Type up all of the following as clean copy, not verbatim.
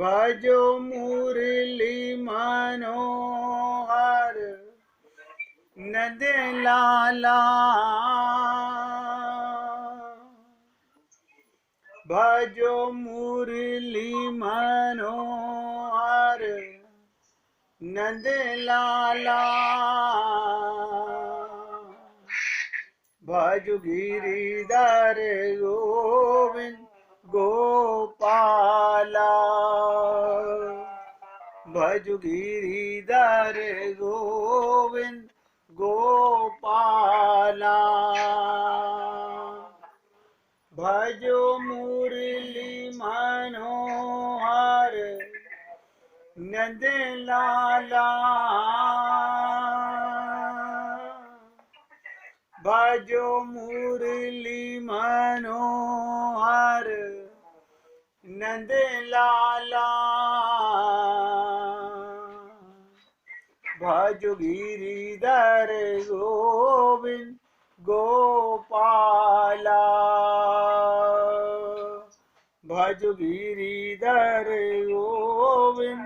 भजो मुरली मनोहर नंद लाला। भजो मुरली मनोहर नंद लाला। भज गिरिधर गोविंद गोपाला। भज गिरिधर गोविंद गोपाला। भजो मुरली मनोहर नंद लाला। भजो मुरली मनोहर नंद लाला। भज गिरिधर गोविंद गोपाला। भज गिरिधर गोविंद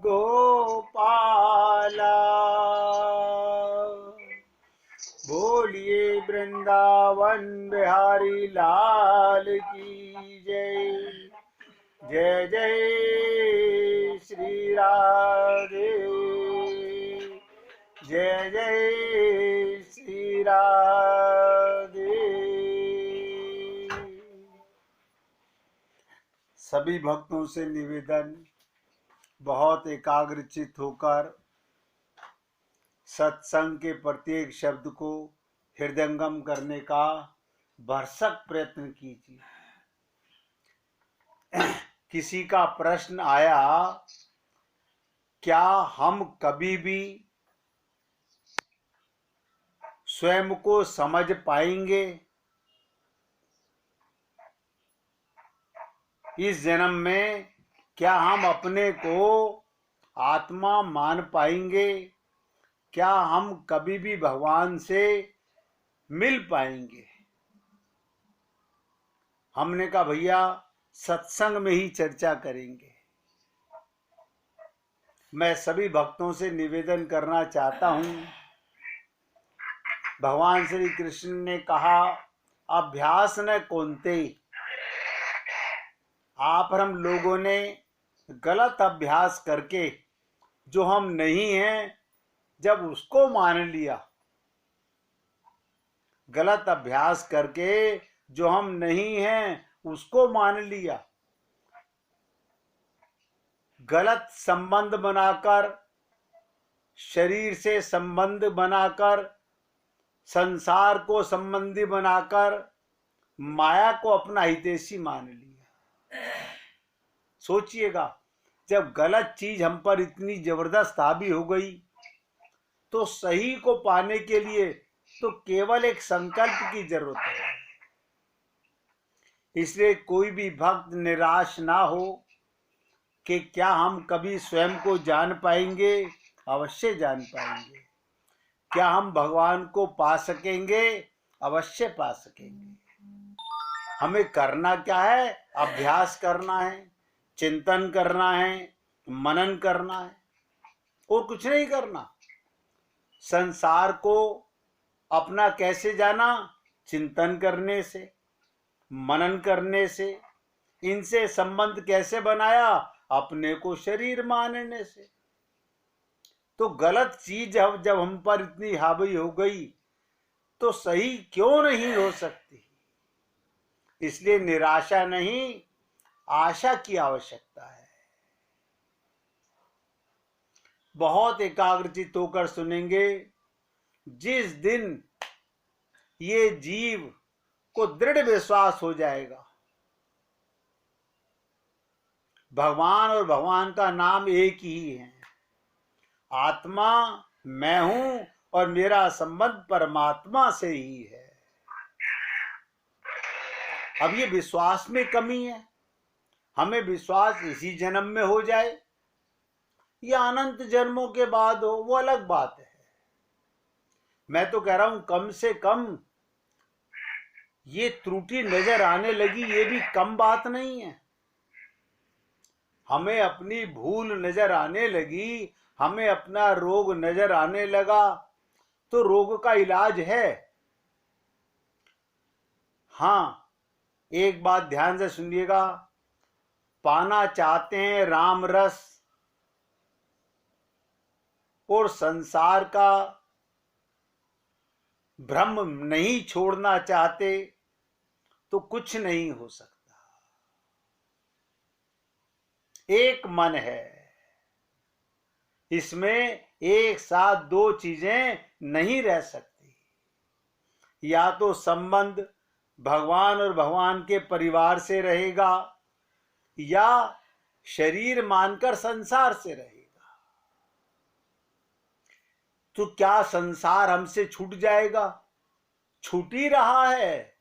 गोपाला। बोलिए वृंदावन बिहारी लाल की जय। जय जय श्री राधे। जय जय श्री राधे। सभी भक्तों से निवेदन, बहुत एकाग्रचित होकर सत्संग के प्रत्येक शब्द को हृदयंगम करने का भरसक प्रयत्न कीजिए। किसी का प्रश्न आया, क्या हम कभी भी स्वयं को समझ पाएंगे? इस जन्म में क्या हम अपने को आत्मा मान पाएंगे? क्या हम कभी भी भगवान से मिल पाएंगे? हमने कहा भैया सत्संग में ही चर्चा करेंगे। मैं सभी भक्तों से निवेदन करना चाहता हूं, भगवान श्री कृष्ण ने कहा अभ्यास न कोन्ते। आप और हम लोगों ने गलत अभ्यास करके जो हम नहीं हैं, जब उसको मान लिया, गलत अभ्यास करके जो हम नहीं हैं उसको मान लिया, गलत संबंध बनाकर, शरीर से संबंध बनाकर, संसार को संबंधी बनाकर माया को अपना हितैषी मान लिया। सोचिएगा, जब गलत चीज हम पर इतनी जबरदस्त हावी हो गई तो सही को पाने के लिए तो केवल एक संकल्प की जरूरत है। इसलिए कोई भी भक्त निराश ना हो कि क्या हम कभी स्वयं को जान पाएंगे। अवश्य जान पाएंगे। क्या हम भगवान को पा सकेंगे? अवश्य पा सकेंगे। हमें करना क्या है? अभ्यास करना है, चिंतन करना है, मनन करना है, और कुछ नहीं करना। संसार को अपना कैसे जाना? चिंतन करने से, मनन करने से। इनसे संबंध कैसे बनाया? अपने को शरीर मानने से। तो गलत चीज जब हम पर इतनी हावी हो गई तो सही क्यों नहीं हो सकती? इसलिए निराशा नहीं, आशा की आवश्यकता है। बहुत एकाग्रचित होकर सुनेंगे। जिस दिन ये जीव को दृढ़ विश्वास हो जाएगा भगवान और भगवान का नाम एक ही है, आत्मा मैं हूं और मेरा संबंध परमात्मा से ही है। अब ये विश्वास में कमी है। हमें विश्वास इसी जन्म में हो जाए या अनंत जन्मों के बाद हो, वो अलग बात है। मैं तो कह रहा हूं कम से कम ये त्रुटि नजर आने लगी, ये भी कम बात नहीं है। हमें अपनी भूल नजर आने लगी, हमें अपना रोग नजर आने लगा, तो रोग का इलाज है। हाँ, एक बात ध्यान से सुनिएगा, पाना चाहते हैं राम रस और संसार का भ्रम नहीं छोड़ना चाहते तो कुछ नहीं हो सकता। एक मन है, इसमें एक साथ दो चीजें नहीं रह सकती। या तो संबंध भगवान और भगवान के परिवार से रहेगा, या शरीर मानकर संसार से रहेगा। तो क्या संसार हमसे छूट जाएगा? छूट ही रहा है।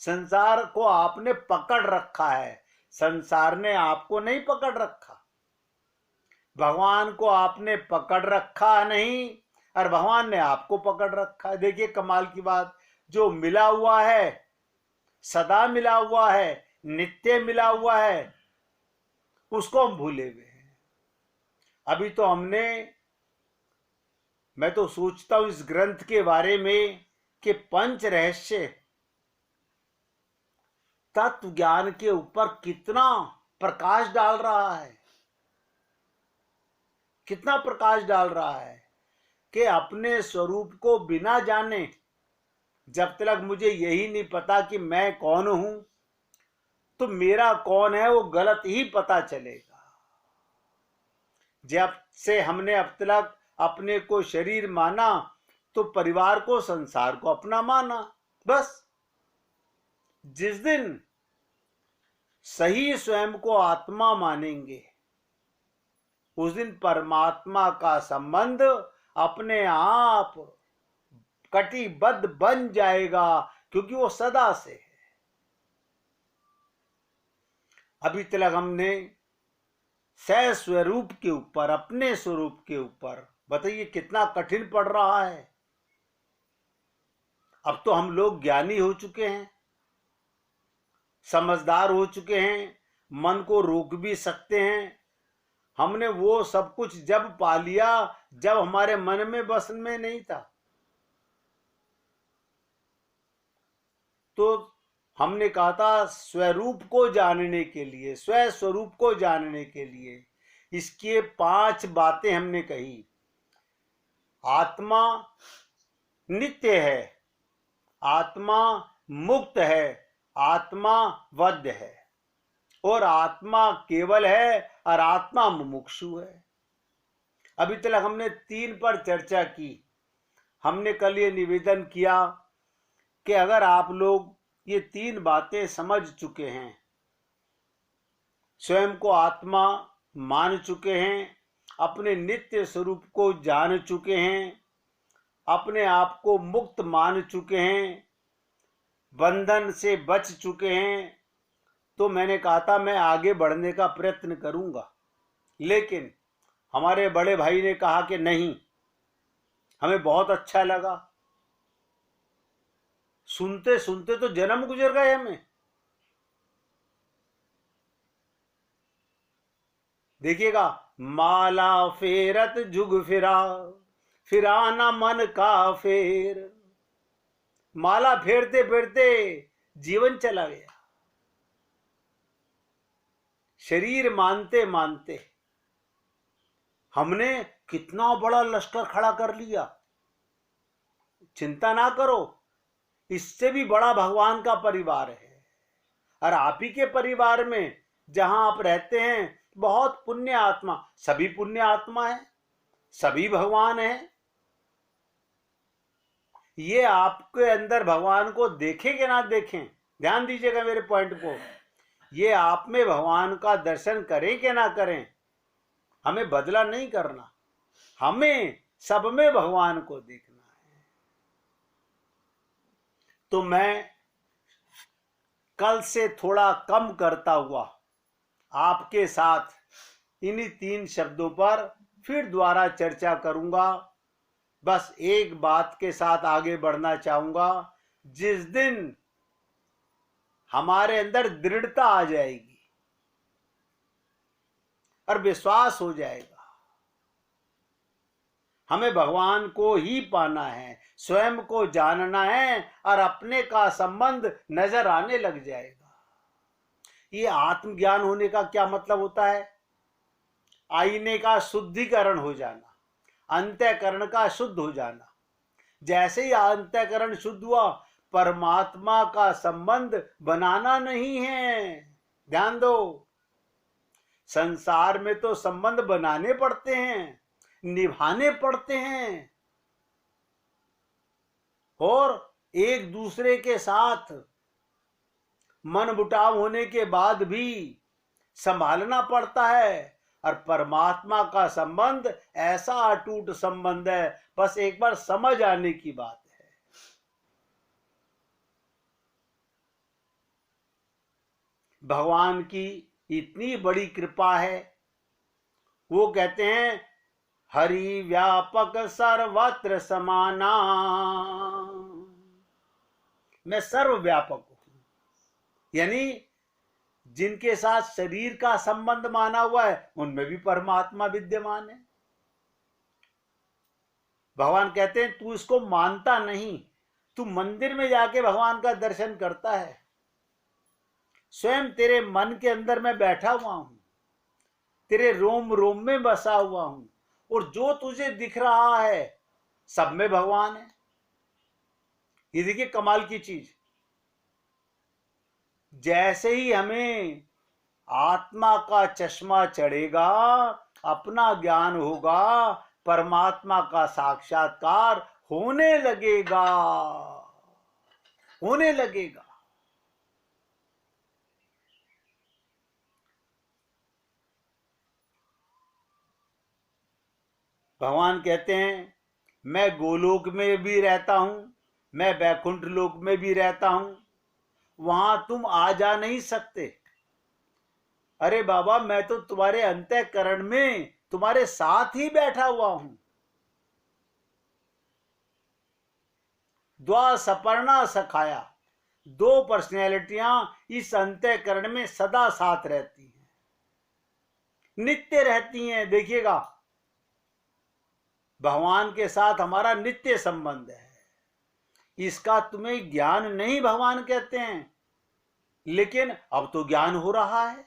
संसार को आपने पकड़ रखा है, संसार ने आपको नहीं पकड़ रखा। भगवान को आपने पकड़ रखा नहीं और भगवान ने आपको पकड़ रखा है। देखिए कमाल की बात, जो मिला हुआ है, सदा मिला हुआ है, नित्य मिला हुआ है, उसको हम भूले हुए हैं। अभी तो मैं तो सोचता हूं इस ग्रंथ के बारे में कि पंच रहस्य तत्व ज्ञान के ऊपर कितना प्रकाश डाल रहा है, कितना प्रकाश डाल रहा है कि अपने स्वरूप को बिना जाने, जब तक मुझे यही नहीं पता कि मैं कौन हूं, तो मेरा कौन है वो गलत ही पता चलेगा। जब से हमने अब तक अपने को शरीर माना, तो परिवार को, संसार को अपना माना। बस जिस दिन सही स्वयं को आत्मा मानेंगे, उस दिन परमात्मा का संबंध अपने आप कटिबद्ध बन जाएगा, क्योंकि वो सदा से है। अभी तक हमने स्वरूप के ऊपर, अपने स्वरूप के ऊपर, बताइए कितना कठिन पड़ रहा है। अब तो हम लोग ज्ञानी हो चुके हैं, समझदार हो चुके हैं, मन को रोक भी सकते हैं। हमने वो सब कुछ जब पा लिया जब हमारे मन में बस में नहीं था। तो हमने कहा था स्वरूप को जानने के लिए, स्वस्वरूप को जानने के लिए इसके 5 बातें हमने कही। आत्मा नित्य है, आत्मा मुक्त है, आत्मा वध्य है, और आत्मा केवल है और आत्मा मुमुक्षु है। अभी तक हमने 3 पर चर्चा की। हमने कल ये निवेदन किया कि अगर आप लोग ये 3 बातें समझ चुके हैं, स्वयं को आत्मा मान चुके हैं, अपने नित्य स्वरूप को जान चुके हैं, अपने आप को मुक्त मान चुके हैं, बंधन से बच चुके हैं, तो मैंने कहा था मैं आगे बढ़ने का प्रयत्न करूंगा। लेकिन हमारे बड़े भाई ने कहा कि नहीं, हमें बहुत अच्छा लगा, सुनते सुनते तो जन्म गुजर गए हमें। देखिएगा, माला फेरत जुग फिरा, फिराना मन का फेर। माला फेरते फेरते जीवन चला गया, शरीर मानते मानते हमने कितना बड़ा लश्कर खड़ा कर लिया। चिंता ना करो, इससे भी बड़ा भगवान का परिवार है। और आप ही के परिवार में जहां आप रहते हैं बहुत पुण्य आत्मा, सभी पुण्य आत्मा है, सभी भगवान है। ये आपके अंदर भगवान को देखें कि ना देखें, ध्यान दीजिएगा मेरे पॉइंट को। ये आप में भगवान का दर्शन करें कि ना करें, हमें बदला नहीं करना, हमें सब में भगवान को देखना है। तो मैं कल से थोड़ा कम करता हुआ आपके साथ इन्हीं 3 शब्दों पर फिर दोबारा चर्चा करूंगा। बस एक बात के साथ आगे बढ़ना चाहूंगा, जिस दिन हमारे अंदर दृढ़ता आ जाएगी, और विश्वास हो जाएगा। हमें भगवान को ही पाना है, स्वयं को जानना है और अपने का संबंध नजर आने लग जाएगा। ये आत्मज्ञान होने का क्या मतलब होता है? आईने का शुद्धिकरण हो जाना, अंतःकरण का शुद्ध हो जाना। जैसे ही अंतःकरण शुद्ध हुआ, परमात्मा का संबंध बनाना नहीं है। ध्यान दो, संसार में तो संबंध बनाने पड़ते हैं, निभाने पड़ते हैं, और एक दूसरे के साथ मनमुटाव होने के बाद भी संभालना पड़ता है। और परमात्मा का संबंध ऐसा अटूट संबंध है, बस एक बार समझ आने की बात है। भगवान की इतनी बड़ी कृपा है, वो कहते हैं हरि व्यापक सर्वत्र समाना, मैं सर्वव्यापक हूं। यानी जिनके साथ शरीर का संबंध माना हुआ है, उनमें भी परमात्मा विद्यमान है। भगवान कहते हैं तू इसको मानता नहीं, तू मंदिर में जाके भगवान का दर्शन करता है। स्वयं तेरे मन के अंदर मैं बैठा हुआ हूं, तेरे रोम रोम में बसा हुआ हूं, और जो तुझे दिख रहा है सब में भगवान है। ये देखिए कमाल की चीज। जैसे ही हमें आत्मा का चश्मा चढ़ेगा, अपना ज्ञान होगा, परमात्मा का साक्षात्कार होने लगेगा, होने लगेगा। भगवान कहते हैं मैं गोलोक में भी रहता हूं, मैं वैकुंठ लोक में भी रहता हूं, वहां तुम आ जा नहीं सकते। अरे बाबा, मैं तो तुम्हारे अंतःकरण में तुम्हारे साथ ही बैठा हुआ हूं। द्वा सपर्णा सखाया, दो पर्सनैलिटियां इस अंतःकरण में सदा साथ रहती हैं, नित्य रहती हैं। देखिएगा, भगवान के साथ हमारा नित्य संबंध है। इसका तुम्हें ज्ञान नहीं भगवान कहते हैं, लेकिन अब तो ज्ञान हो रहा है।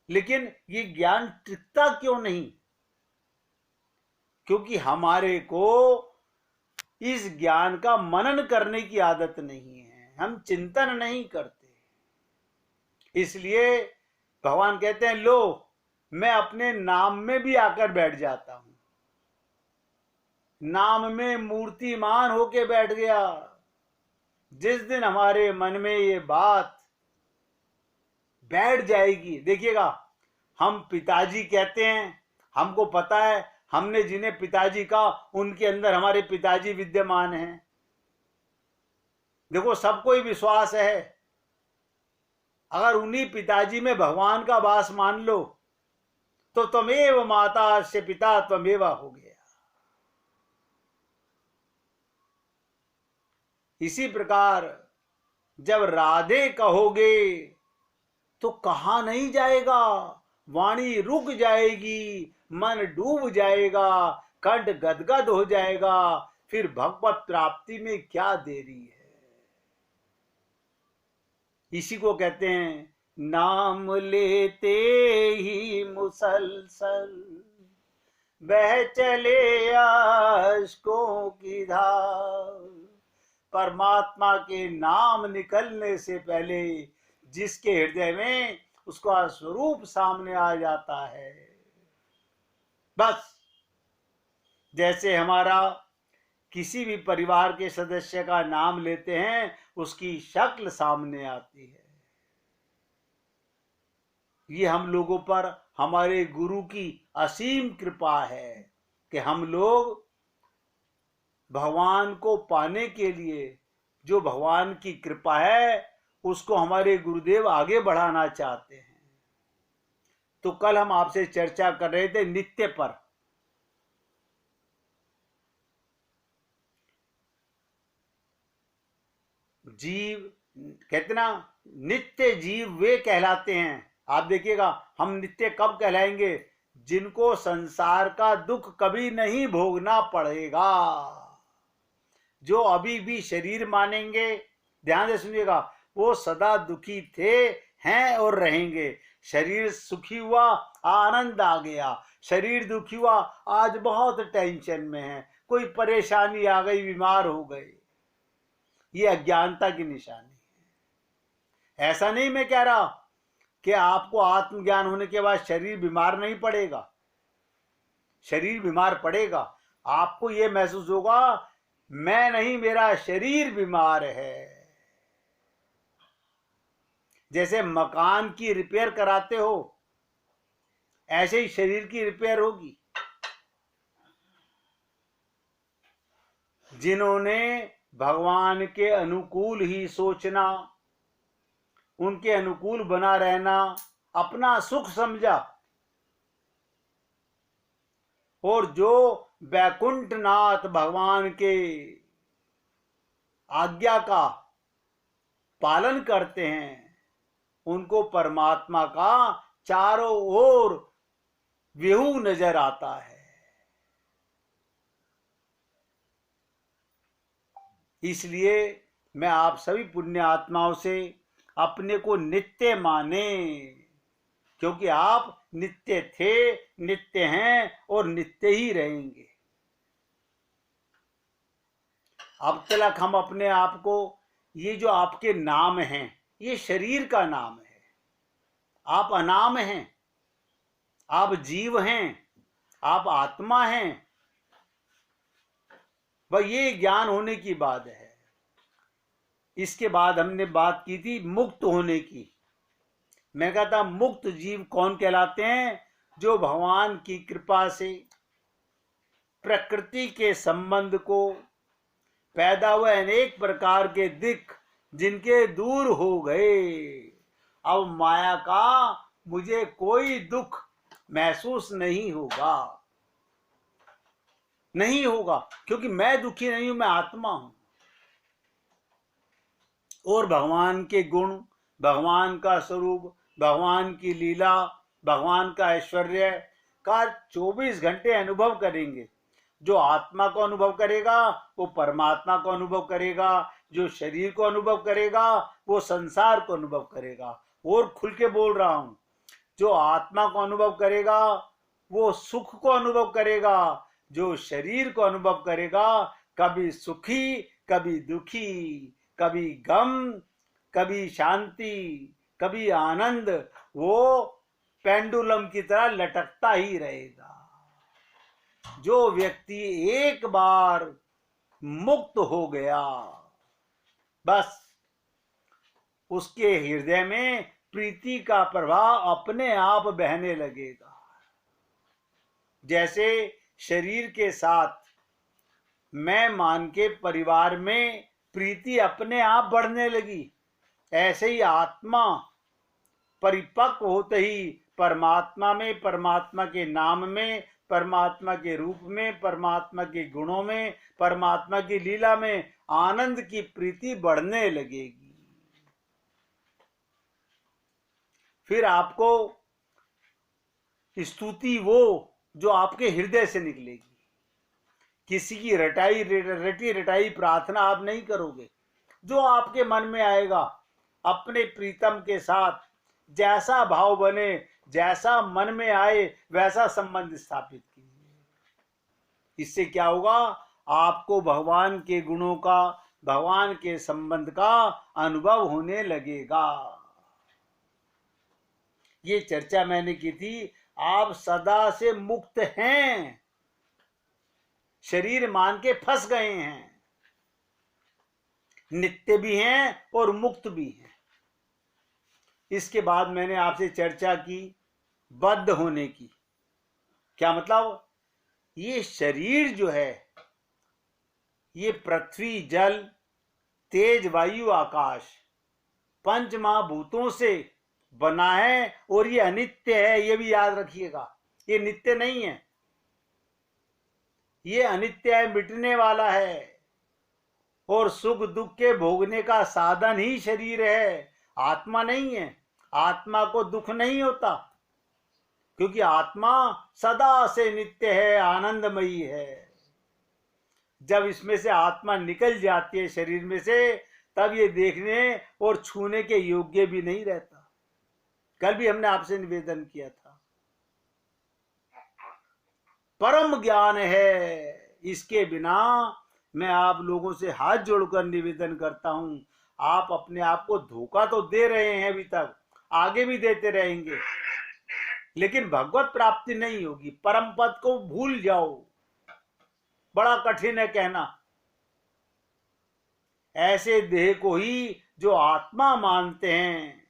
लेकिन ये ज्ञान टिकता क्यों नहीं? क्योंकि हमारे को इस ज्ञान का मनन करने की आदत नहीं है, हम चिंतन नहीं करते। इसलिए भगवान कहते हैं लो, मैं अपने नाम में भी आकर बैठ जाता हूं, नाम में मूर्तिमान होके बैठ गया। जिस दिन हमारे मन में ये बात बैठ जाएगी, देखिएगा, हम पिताजी कहते हैं, हमको पता है, हमने जिन्हें पिताजी कहा उनके अंदर हमारे पिताजी विद्यमान हैं। देखो, सबको ही विश्वास है, अगर उन्हीं पिताजी में भगवान का वास मान लो तो त्वमेव माता से पिता त्वमेव हो गया। इसी प्रकार जब राधे कहोगे तो कहा नहीं जाएगा, वाणी रुक जाएगी, मन डूब जाएगा, कंठ गदगद हो जाएगा, फिर भगवत प्राप्ति में क्या देरी है। इसी को कहते हैं नाम लेते ही मुसलसल बह चले अश्कों की धार। परमात्मा के नाम निकलने से पहले जिसके हृदय में उसका स्वरूप सामने आ जाता है, बस जैसे हमारा किसी भी परिवार के सदस्य का नाम लेते हैं, उसकी शक्ल सामने आती है। ये हम लोगों पर हमारे गुरु की असीम कृपा है कि हम लोग भगवान को पाने के लिए, जो भगवान की कृपा है, उसको हमारे गुरुदेव आगे बढ़ाना चाहते हैं। तो कल हम आपसे चर्चा कर रहे थे नित्य पर। जीव कहते ना, नित्य जीव वे कहलाते हैं आप देखिएगा, हम नित्य कब कहलाएंगे? जिनको संसार का दुख कभी नहीं भोगना पड़ेगा, जो अभी भी शरीर मानेंगे, ध्यान से सुनिएगा, वो सदा दुखी थे, हैं और रहेंगे। शरीर सुखी हुआ, आनंद आ गया, शरीर दुखी हुआ, आज बहुत टेंशन में है, कोई परेशानी आ गई, बीमार हो गए, ये अज्ञानता की निशानी है। ऐसा नहीं मैं कह रहा कि आपको आत्मज्ञान होने के बाद शरीर बीमार नहीं पड़ेगा, शरीर बीमार पड़ेगा। आपको यह महसूस होगा, मैं नहीं, मेरा शरीर बीमार है। जैसे मकान की रिपेयर कराते हो, ऐसे ही शरीर की रिपेयर होगी। जिन्होंने भगवान के अनुकूल ही सोचना, उनके अनुकूल बना रहना अपना सुख समझा, और जो वैकुंठनाथ भगवान के आज्ञा का पालन करते हैं, उनको परमात्मा का चारों ओर व्यू नजर आता है। इसलिए मैं आप सभी पुण्य आत्माओं से अपने को नित्य माने, क्योंकि आप नित्य थे, नित्य हैं और नित्य ही रहेंगे। अब तक हम अपने आप को, ये जो आपके नाम हैं, ये शरीर का नाम है। आप अनाम हैं, आप जीव हैं, आप आत्मा हैं, वह ये ज्ञान होने की बात है। इसके बाद हमने बात की थी मुक्त होने की। मैं कहता मुक्त जीव कौन कहलाते हैं? जो भगवान की कृपा से प्रकृति के संबंध को, पैदा हुए अनेक प्रकार के दिख जिनके दूर हो गए, अब माया का मुझे कोई दुख महसूस नहीं होगा, नहीं होगा, क्योंकि मैं दुखी नहीं हूं, मैं आत्मा हूं। और भगवान के गुण, भगवान का स्वरूप, भगवान की लीला, भगवान का ऐश्वर्य का 24 घंटे अनुभव करेंगे। जो आत्मा को अनुभव करेगा वो परमात्मा को अनुभव करेगा, जो शरीर को अनुभव करेगा वो संसार को अनुभव करेगा। और खुल के बोल रहा हूं, जो आत्मा को अनुभव करेगा वो सुख को अनुभव करेगा, जो शरीर को अनुभव करेगा कभी सुखी, कभी दुखी, कभी गम, कभी शांति, कभी आनंद, वो पेंडुलम की तरह लटकता ही रहेगा। जो व्यक्ति एक बार मुक्त हो गया, बस उसके हृदय में प्रीति का प्रवाह अपने आप बहने लगेगा। जैसे शरीर के साथ मैं मान के परिवार में प्रीति अपने आप बढ़ने लगी, ऐसे ही आत्मा परिपक्व होते ही परमात्मा में, परमात्मा के नाम में, परमात्मा के रूप में, परमात्मा के गुणों में, परमात्मा की लीला में आनंद की प्रीति बढ़ने लगेगी। फिर आपको स्तुति वो जो आपके हृदय से निकलेगी। किसी की रटी रटाई प्रार्थना आप नहीं करोगे, जो आपके मन में आएगा अपने प्रीतम के साथ जैसा भाव बने, जैसा मन में आए वैसा संबंध स्थापित कीजिए। इससे क्या होगा? आपको भगवान के गुणों का, भगवान के संबंध का अनुभव होने लगेगा। ये चर्चा मैंने की थी। आप सदा से मुक्त हैं, शरीर मान के फंस गए हैं, नित्य भी हैं और मुक्त भी हैं। इसके बाद मैंने आपसे चर्चा की बद्ध होने की। क्या मतलब? ये शरीर जो है, ये पृथ्वी, जल, तेज, वायु, आकाश, पंच महाभूतों से बना है और ये अनित्य है। ये भी याद रखिएगा, ये नित्य नहीं है, ये अनित्य है, मिटने वाला है। और सुख दुख के भोगने का साधन ही शरीर है, आत्मा नहीं है। आत्मा को दुख नहीं होता, क्योंकि आत्मा सदा से नित्य है, आनंदमयी है। जब इसमें से आत्मा निकल जाती है शरीर में से, तब ये देखने और छूने के योग्य भी नहीं रहता। कल भी हमने आपसे निवेदन किया था, परम ज्ञान है, इसके बिना मैं आप लोगों से हाथ जोड़कर निवेदन करता हूं, आप अपने आप को धोखा तो दे रहे हैं अभी तक, आगे भी देते रहेंगे, लेकिन भगवत प्राप्ति नहीं होगी। परम पद को भूल जाओ, बड़ा कठिन है कहना। ऐसे देह को ही जो आत्मा मानते हैं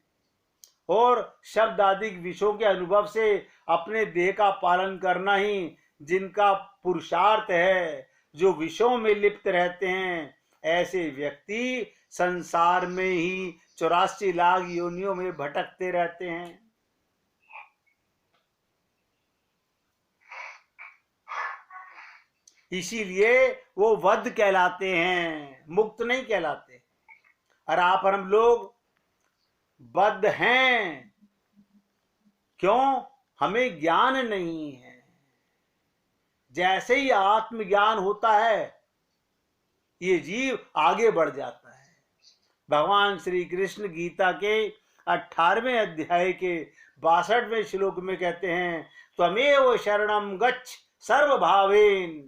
और शब्द आदि विषयों के अनुभव से अपने देह का पालन करना ही जिनका पुरुषार्थ है, जो विषयों में लिप्त रहते हैं, ऐसे व्यक्ति संसार में ही 84 लाख योनियों में भटकते रहते हैं। इसीलिए वो वध कहलाते हैं, मुक्त नहीं कहलाते। और आप और हम लोग बद्ध हैं, क्यों? हमें ज्ञान नहीं है। जैसे ही आत्मज्ञान होता है, ये जीव आगे बढ़ जाता है। भगवान श्री कृष्ण गीता के 18वें अध्याय के 62वें श्लोक में कहते हैं, त्वमेव शरणम गच्छ सर्वभावेन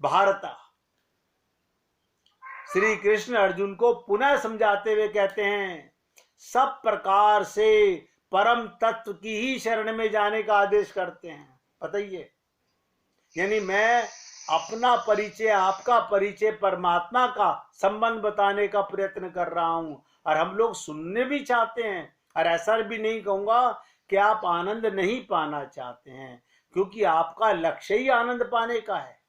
भारत। श्री कृष्ण अर्जुन को पुनः समझाते हुए कहते हैं, सब प्रकार से परम तत्व की ही शरण में जाने का आदेश करते हैं। बताइए, यानी मैं अपना परिचय, आपका परिचय, परमात्मा का संबंध बताने का प्रयत्न कर रहा हूं, और हम लोग सुनने भी चाहते हैं। और ऐसा भी नहीं कहूंगा कि आप आनंद नहीं पाना चाहते हैं, क्योंकि आपका लक्ष्य ही आनंद पाने का है।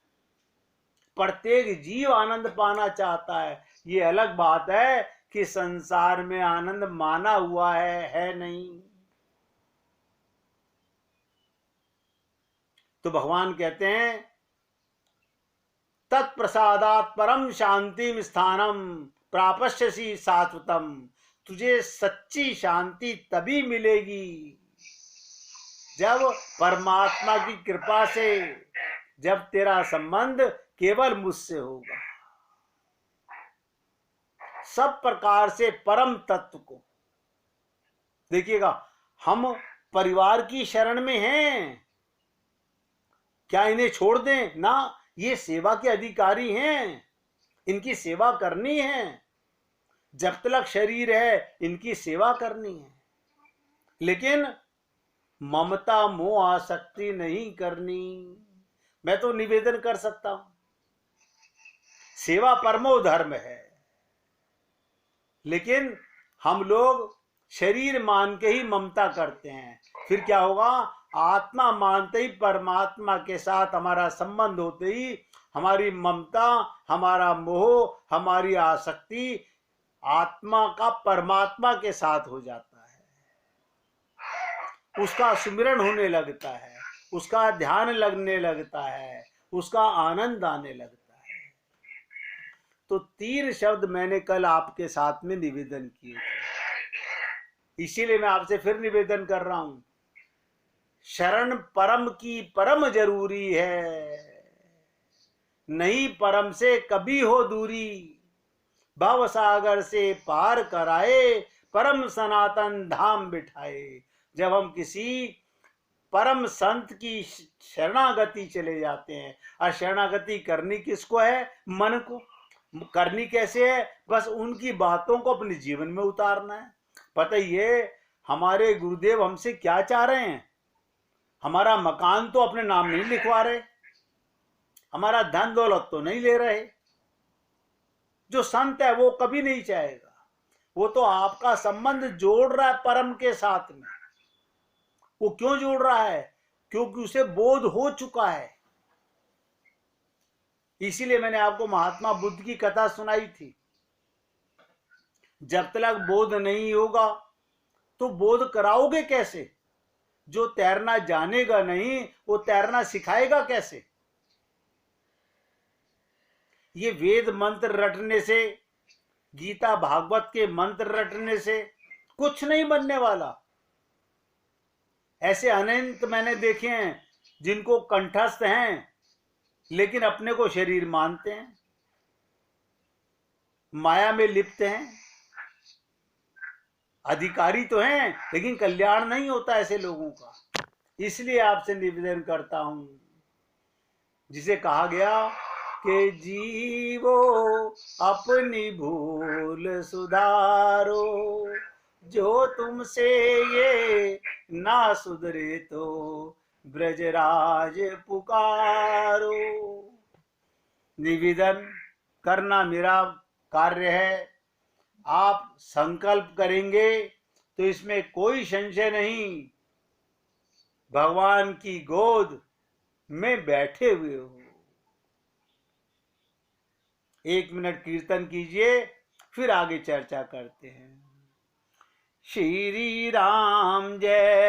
प्रत्येक जीव आनंद पाना चाहता है। ये अलग बात है कि संसार में आनंद माना हुआ है नहीं। तो भगवान कहते हैं, तत्प्रसादात परम शांतिम स्थानम प्रापश्यसि शाश्वतम। तुझे सच्ची शांति तभी मिलेगी जब परमात्मा की कृपा से, जब तेरा संबंध केवल मुझसे होगा। सब प्रकार से परम तत्व को देखिएगा, हम परिवार की शरण में हैं, क्या इन्हें छोड़ दें? ना, ये सेवा के अधिकारी हैं, इनकी सेवा करनी है। जब तक शरीर है इनकी सेवा करनी है, लेकिन ममता मोह आसक्ति नहीं करनी। मैं तो निवेदन कर सकता हूं, सेवा परमो धर्म है, लेकिन हम लोग शरीर मान के ही ममता करते हैं। फिर क्या होगा? आत्मा मानते ही, परमात्मा के साथ हमारा संबंध होते ही, हमारी ममता, हमारा मोह, हमारी आसक्ति आत्मा का परमात्मा के साथ हो जाता है। उसका सुमिरन होने लगता है, उसका ध्यान लगने लगता है, उसका आनंद आने लगता है। तो 3 शब्द मैंने कल आपके साथ में निवेदन किए थे, इसीलिए मैं आपसे फिर निवेदन कर रहा हूं। शरण परम की परम जरूरी है, नहीं परम से कभी हो दूरी। भव सागर से पार कराए, परम सनातन धाम बिठाए। जब हम किसी परम संत की शरणागति चले जाते हैं, और शरणागति करनी किसको है? मन को। करनी कैसे है? बस उनकी बातों को अपने जीवन में उतारना है। पता ही है हमारे गुरुदेव हमसे क्या चाह रहे हैं? हमारा मकान तो अपने नाम नहीं लिखवा रहे, हमारा धन दौलत तो नहीं ले रहे। जो संत है वो कभी नहीं चाहेगा, वो तो आपका संबंध जोड़ रहा है परम के साथ में। वो क्यों जोड़ रहा है? क्योंकि उसे बोध हो चुका है। इसीलिए मैंने आपको महात्मा बुद्ध की कथा सुनाई थी। जब तक बोध नहीं होगा तो बोध कराओगे कैसे? जो तैरना जानेगा नहीं, वो तैरना सिखाएगा कैसे? ये वेद मंत्र रटने से, गीता भागवत के मंत्र रटने से कुछ नहीं बनने वाला। ऐसे अनंत मैंने देखे हैं जिनको कंठस्थ हैं लेकिन अपने को शरीर मानते हैं, माया में लिप्त हैं, अधिकारी तो हैं लेकिन कल्याण नहीं होता ऐसे लोगों का। इसलिए आपसे निवेदन करता हूं, जिसे कहा गया कि जीवो अपनी भूल सुधारो, जो तुमसे ये ना सुधरे तो ब्रजराज पुकारो। निवेदन करना मेरा कार्य है। आप संकल्प करेंगे तो इसमें कोई संशय नहीं, भगवान की गोद में बैठे हुए हो। 1 मिनट कीर्तन कीजिए, फिर आगे चर्चा करते हैं। श्री राम जय